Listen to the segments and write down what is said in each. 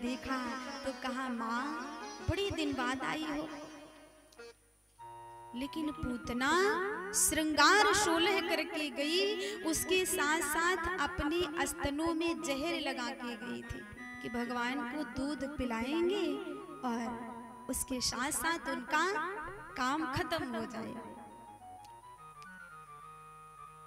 देखा तो कहा, माँ बड़ी दिन बाद आई हो। लेकिन पूतना श्रृंगार 16 करके गई, उसके साथ साथ अपने स्तनों में जहर लगा के गई थी कि भगवान को दूध पिलाएंगे और उसके साथ साथ उनका काम खत्म हो जाए।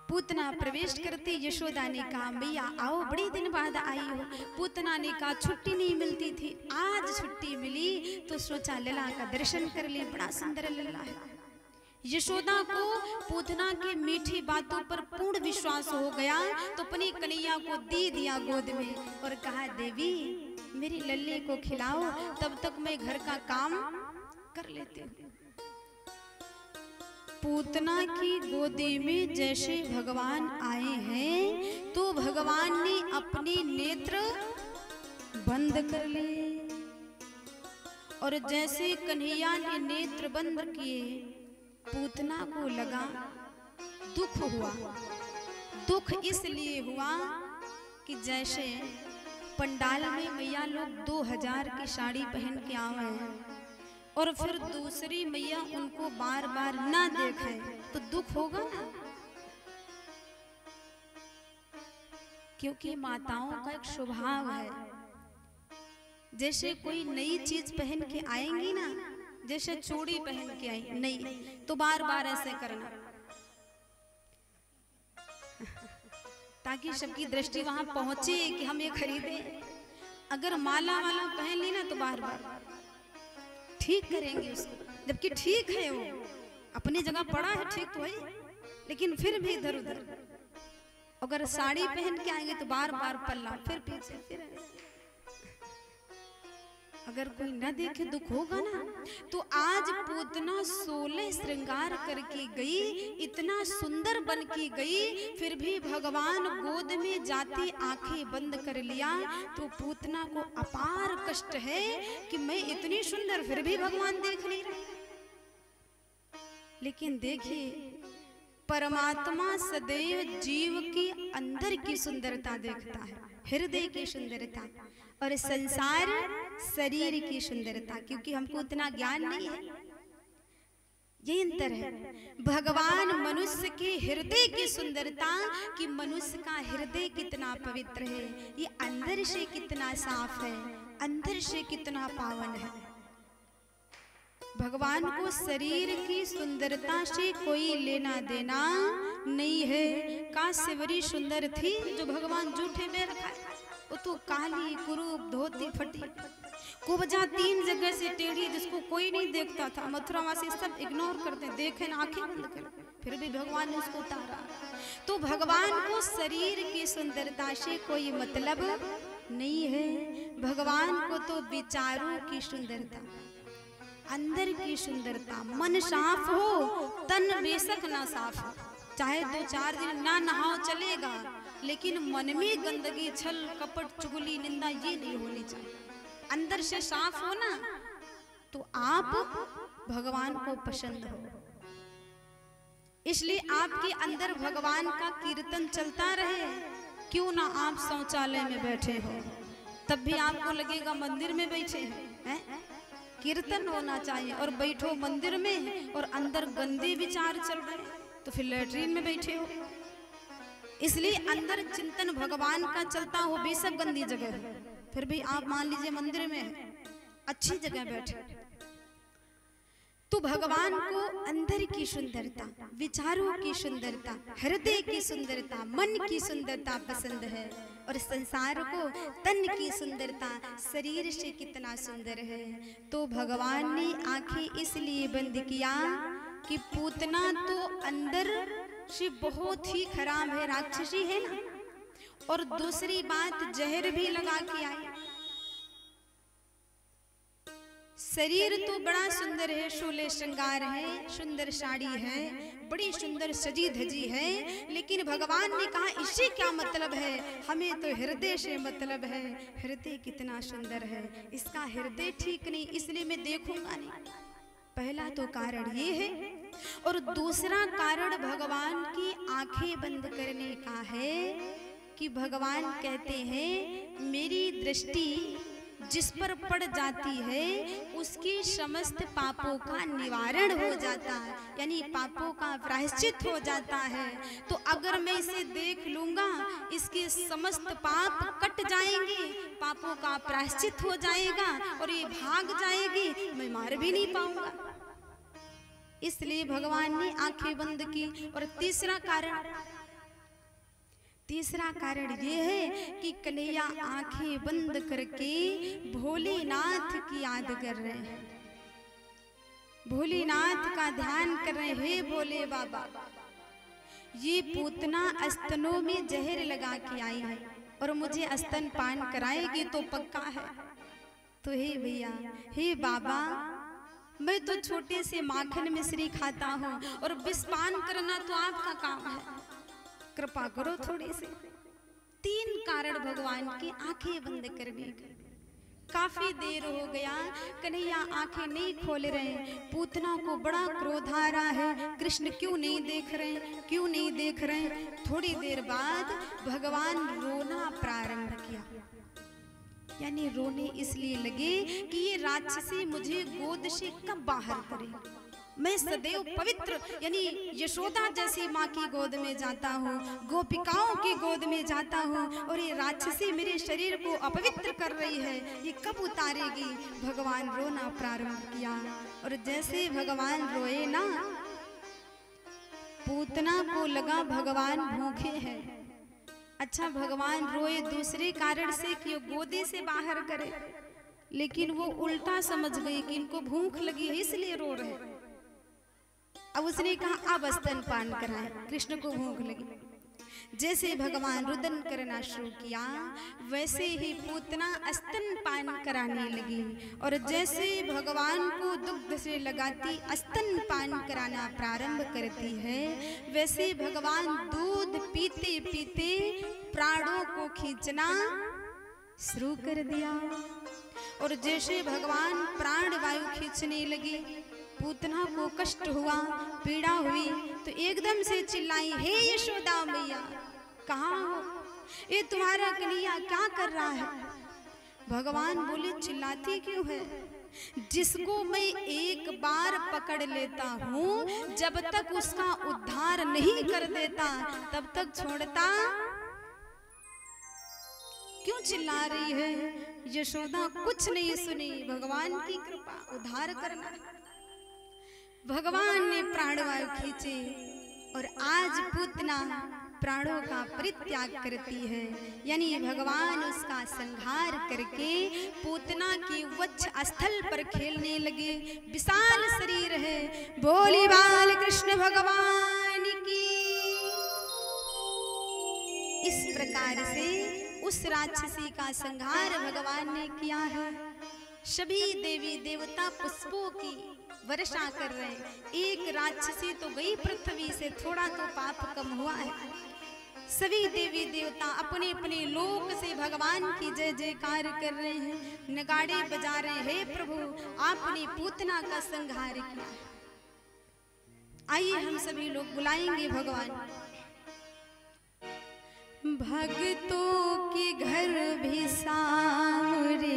पूतना प्रवेश करते यशोदा ने कहा, मैया आओ, बड़ी दिन बाद आई हो। पूतना ने कहा, छुट्टी नहीं मिलती थी, आज छुट्टी मिली तो सोचा लला का दर्शन कर ले, बड़ा सुंदर लला है। यशोदा को पूतना की मीठी बातों पर पूर्ण विश्वास हो गया तो अपनी कन्हैया को दे दिया गोद में और कहा, देवी मेरी लल्ले को खिलाओ, तब तक मैं घर का काम कर लेती हूँ। पूतना की गोदी में जैसे भगवान आए हैं तो भगवान ने अपने नेत्र बंद कर लिए और जैसे कन्हैया ने नेत्र बंद किए, पूतना को लगा दुख हुआ। दुख इसलिए हुआ कि जैसे पंडाल में मैया लोग 2000 की साड़ी पहन के आवे और फिर दूसरी मैया उनको बार बार ना देखे तो दुख होगा ना, क्योंकि माताओं का एक स्वभाव है, जैसे कोई नई चीज पहन के आएंगी ना, जैसे चूड़ी पहन के आई नहीं तो बार बार ऐसे करना ताकि सबकी दृष्टि वहां पहुंचे कि हम ये खरीदे। अगर माला वाला पहन ली ना तो बार बार ठीक करेंगे उसको, जबकि ठीक है, वो अपनी जगह पड़ा है, ठीक तो है, लेकिन फिर भी इधर उधर। अगर साड़ी पहन के आएंगे तो बार बार पल्ला, फिर पीछे, फिर अगर कोई न देखे दुख होगा ना। तो आज पूतना 16 श्रृंगार करके गई, इतना सुंदर बन के गई, फिर भी भगवान गोद में जाते आंखें बंद कर लिया तो पूतना को अपार कष्ट है कि मैं इतनी सुंदर फिर भी भगवान देख नहीं रहे। लेकिन देखिए, परमात्मा सदैव जीव के अंदर की सुंदरता देखता है, हृदय की सुंदरता, और संसार शरीर की सुंदरता, क्योंकि हमको उतना ज्ञान नहीं है। ये अंतर है। भगवान मनुष्य के हृदय की सुंदरता कि मनुष्य का हृदय कितना पवित्र है, ये अंदर से कितना साफ है, अंदर से कितना पावन है। भगवान को शरीर की सुंदरता से कोई लेना देना नहीं है। काश्यवरी सुंदर थी जो भगवान जूठे में रखा है, वो तो काली कुरूप धोती फटी कुब्जा 3 जगह से टेढ़ी, जिसको कोई नहीं देखता था। मथुरा वासी सब इग्नोर करते, देखे ना आंखें बंद कर, फिर भी भगवान ने उसको उतारा। तो भगवान को शरीर की सुंदरता से कोई मतलब नहीं है। भगवान को तो विचारों की सुंदरता, अंदर की सुंदरता, मन साफ हो, तन बेशक ना साफ हो, चाहे 2-4 दिन ना नहाओ चलेगा, लेकिन मन में गंदगी, छल कपट, चुगली, निंदा ये नहीं होनी चाहिए। अंदर से साफ हो ना तो आप भगवान को पसंद हो। इसलिए आपके अंदर भगवान का कीर्तन चलता रहे। क्यों ना आप शौचालय में बैठे हो, तब भी आपको लगेगा मंदिर में बैठे हैं। कीर्तन होना चाहिए। और बैठो मंदिर में और अंदर गंदे विचार चल रहे तो फिर लैट्रीन में बैठे हो। इसलिए अंदर चिंतन भगवान का चलता हो, बेशक गंदी जगह है, फिर भी आप मान लीजिए मंदिर में है, अच्छी जगह बैठे, तो भगवान को अंदर की सुंदरता, विचारों की सुंदरता, हृदय की सुंदरता, मन की सुंदरता पसंद है। और संसार को तन की सुंदरता, शरीर से कितना सुंदर है। तो भगवान ने आंखें इसलिए बंद किया कि पूतना तो अंदर से बहुत ही खराब है, राक्षसी है ना, और दूसरी बात जहर भी लगा के आई। शरीर तो बड़ा सुंदर है, 16 श्रृंगार है, सुंदर साड़ी है, बड़ी सुंदर सजी धजी है, लेकिन भगवान ने कहा इससे क्या मतलब है, हमें तो हृदय से मतलब है। हृदय कितना सुंदर है, इसका हृदय ठीक नहीं, इसलिए मैं देखूंगा नहीं। पहला तो कारण ये है। और दूसरा कारण भगवान की आंखें बंद करने का है कि भगवान कहते हैं मेरी दृष्टि जिस पर पड़ जाती है उसकी समस्त पापों का निवारण हो जाता है, यानी पापों का प्रायश्चित हो जाता है। तो अगर मैं इसे देख लूंगा, इसके समस्त पाप कट जाएंगे, पापों का प्रायश्चित हो जाएगा और ये भाग जाएगी, मैं मार भी नहीं पाऊंगा। इसलिए भगवान ने आंखें बंद की। और तीसरा कारण ये है कि कन्हैया आंखें बंद करके भोलेनाथ की याद कर रहे हैं, भोलेनाथ का ध्यान कर रहे हैं। हे भोले बाबा, ये पूतना स्तनों में जहर लगा के आई है और मुझे स्तन पान कराएगी तो पक्का है। तो हे भैया, हे बाबा, मैं तो छोटे से माखन मिश्री खाता हूँ और विषपान करना तो आपका काम है, कृपा करो थोड़ी से। 3 कारण भगवान की आंखें बंद करने का। काफी देर हो गया, कन्हैया आंखें नहीं खोल रहे। पूतना को बड़ा क्रोध आ रहा है, कृष्ण क्यों नहीं देख रहे, क्यों नहीं देख रहे। थोड़ी देर बाद भगवान रोना प्रारंभ किया, यानी रोने इसलिए लगे कि ये राक्षसी मुझे गोद से कब बाहर करे। मैं सदैव पवित्र, यानी यशोदा जैसी माँ की गोद में जाता हूँ, गोपिकाओं की गोद में जाता हूँ, और ये राक्षसी मेरे शरीर को अपवित्र कर रही है, ये कब उतारेगी। भगवान रोना प्रारंभ किया। और जैसे भगवान रोए ना, पूतना को लगा भगवान भूखे हैं। अच्छा, भगवान रोए दूसरे कारण से कि गोदी से बाहर करे, लेकिन वो उल्टा समझ गई कि इनको भूख लगी है इसलिए रो रहे। अब उसने कहा अब स्तन पान कराए, कृष्ण को भूख लगी। जैसे भगवान रुदन करना शुरू किया, वैसे ही पूतना स्तन पान कराने लगी। और जैसे भगवान को दुग्ध से लगाती स्तन पान कराना प्रारंभ करती है, वैसे भगवान दूध पीते पीते प्राणों को खींचना शुरू कर दिया। और जैसे भगवान प्राण वायु खींचने लगी, पूतना को कष्ट हुआ, पीड़ा हुई, तो एकदम से चिल्लाई, हे यशोदा मैया, कहाँ हो? ये तुम्हारा कन्हैया क्या कर रहा है? भगवान बोले, चिल्लाती क्यों है? जिसको मैं एक बार पकड़ लेता हूँ, जब तक उसका उद्धार नहीं कर देता तब तक छोड़ता क्यों चिल्ला रही है? यशोदा कुछ नहीं सुनी, भगवान की कृपा, उद्धार करना। भगवान ने प्राणवायु खींचे और आज पूतना प्राणों का परित्याग करती है, यानी भगवान उसका संहार करके पूतना के वक्ष स्थल पर खेलने लगे। विशाल शरीर है, बोली बाल कृष्ण भगवान की। इस प्रकार से उस राक्षसी का संहार भगवान ने किया है। सभी देवी देवता पुष्पों की वर्षा कर रहे हैं। एक राक्षसी तो गई पृथ्वी से, थोड़ा तो पाप कम हुआ है। सभी देवी देवता अपने अपने लोक से भगवान की जय जयकार कर रहे हैं, नगाड़े बजा रहे हैं। हे प्रभु, आपने पूतना का संहार किया। आइए हम सभी लोग बुलाएंगे भगवान। भक्तों के घर भी सामरे